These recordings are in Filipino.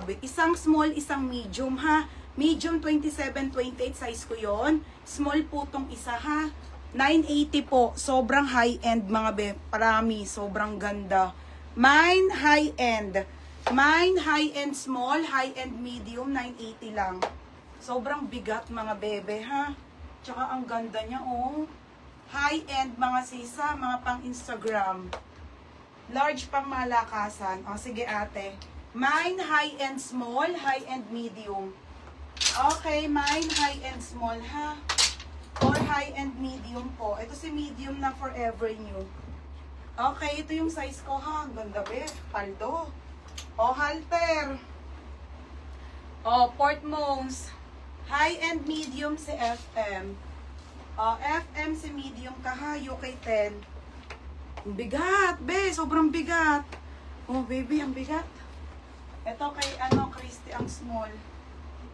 be. Isang small, isang medium ha. Medium 27, 28 size ko yon. Small po tong isa ha. 980 po. Sobrang high-end mga be. Parami. Sobrang ganda. Mine high-end. Mine high-end small, high-end medium, 980 lang. Sobrang bigat mga bebe ha. Tsaka ang ganda niya oh. High-end mga sisa, mga pang Instagram. Large pang malakasan. O sige ate. Mine high-end small, high-end medium. Okay, mine high-end small ha. Or high-end medium po. Ito si medium na forever new. Okay, ito yung size ko ha. Ang ganda be. Paldo. O halter. O port mones. High-end medium si FM. O FM si medium ka ha. UK 10. Bigat be. Sobrang bigat. Oh baby, ang bigat. Ito kay Christy ang small.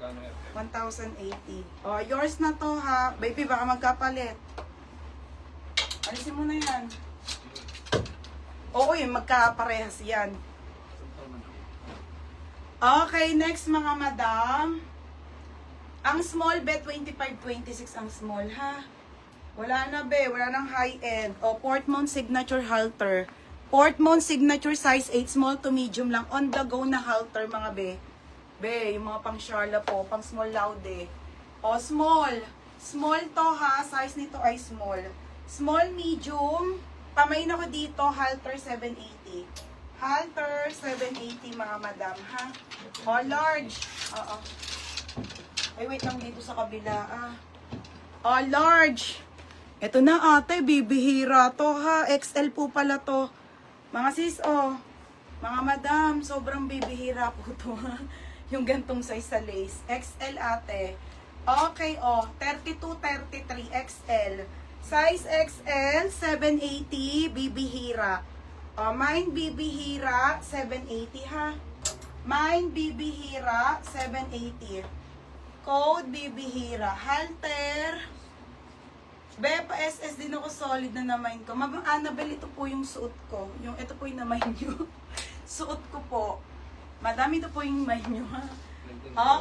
1,080. Oh, yours na to ha. Baby, baka magkapalit. Alisin mo na yan. Oo, yung magkaparehas yan. Okay, next mga madam. Ang small be, 25-26 ang small ha. Wala na be, wala nang high-end. O, Portmont Signature Halter. Portmont Signature size 8, small to medium lang. On the go na halter mga be. Be, yung mga pang Charla po, pang small laude. O, small. Small to ha, size nito ay small. Small, medium. Pamain ako dito, halter 780. Halter 780 mga madam ha. O, large. Oo. Ay, wait lang dito sa kabila ah. O, large. Ito na ate, bibihira to ha. XL po pala to. Mga sis, mga madam, sobrang bibihira po to ha. Yung gantong size sa lace. XL ate. Okay, 32-33 XL. Size XL, 780, bibihira. Mine bibihira, 780 ha. Mine bibihira, 780. Code bibihira. Halter. Be, pa SS din ako solid na namain ko. Ma'am Annabelle, ito po yung suot ko. Ito po yung namain nyo. Suot ko po. Madami ito po yung main nyo ha.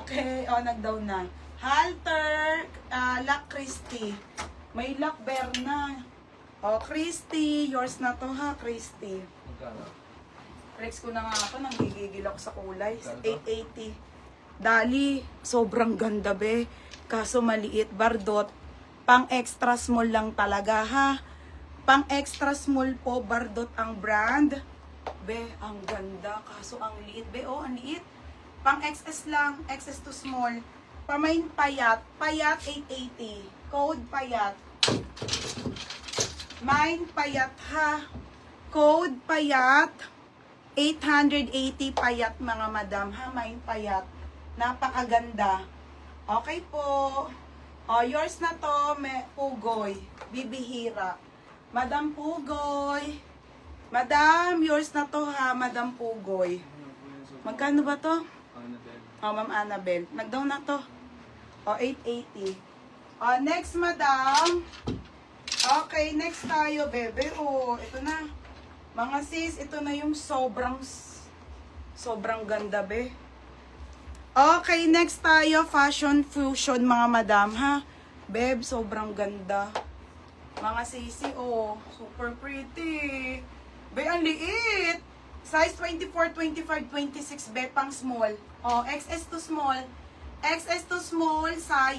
Okay, nag-down na. Halter, Lock Christy. May lock bear na. Christy, yours na to ha, Christy. Flex ko na nga ako, nanggigigil ako sa kulay. 880. Dali, sobrang ganda be. Kaso maliit, bardot. Pang extra small lang talaga ha. Pang extra small po, bardot ang brand. Be, ang ganda. Kaso ang liit. Be, ang liit. Pang XS lang. XS to small. Pamain payat. Payat 880. Code payat. Mine payat ha. Code payat. 880 payat mga madam ha. Mine payat. Napakaganda. Okay po. Yours na to. Pugoy. Bibihira. Madam Pugoy. Madam, yours na to ha, Madam Pugoy. Magkano ba to? Ma'am Annabelle. Nag-down na to. 880. Next, Madam. Okay, next tayo, bebe. Ito na. Mga sis, ito na yung sobrang ganda, be. Okay, next tayo, Fashion Fusion, mga madam, ha? Beb, sobrang ganda. Mga sisi, super pretty. Be, ang liit. Size 24, 25, 26, be, pang small. XS to small. XS to small, size.